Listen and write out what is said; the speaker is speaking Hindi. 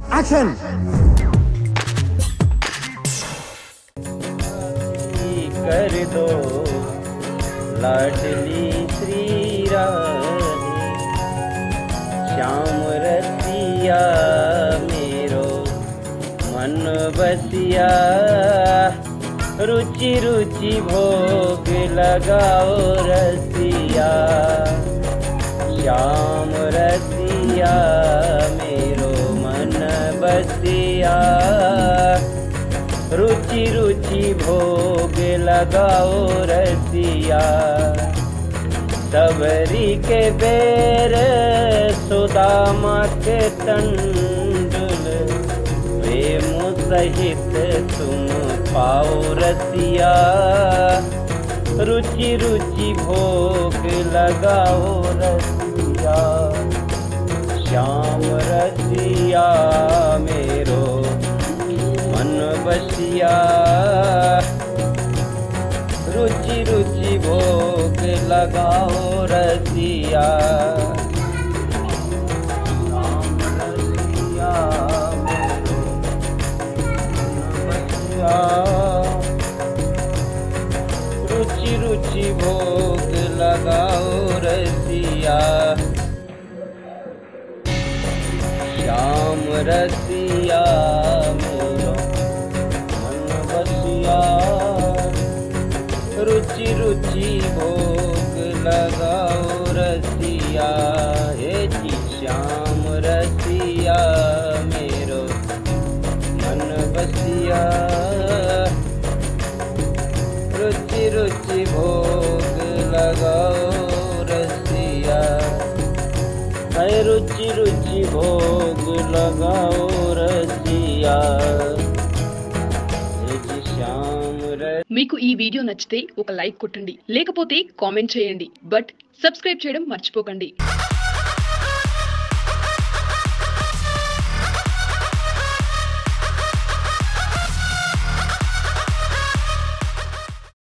एक्शन। कर दो लाडली श्री रानी, श्याम रसिया मेरो मन बसिया, रुचि रुचि भोग लगाओ रसिया, श्याम रसिया मेरो मन बसिया, रुचि रुचि भोग लगाओ रसिया। सबरी के बेर सुदामा के तंडुल, प्रेम सहित तुम पाओ रसिया, रुचि रुचि भोग लगाओ रसिया, श्याम रसिया मेरो मन बसिया, रुचि रुचि भोग लगाओ रसिया, श्याम रसिया मेरो मन बसिया, रुचि रुचि भोग लगाओ रसिया, श्याम रसिया मेरो मन बसिया, रुचि रुचि भोग लगाओ रसिया। हे जी श्याम रसिया मेरो मन बसिया, रुचि रुचि भोग लगाओ रसिया, रुचि रुचि भोग लगाओ रसिया। మీకు ఈ వీడియో నచ్చితే ఒక లైక్ కొట్టండి, లేకపోతే కామెంట్ చేయండి, బట్ సబ్స్క్రైబ్ చేయడం మర్చిపోకండి।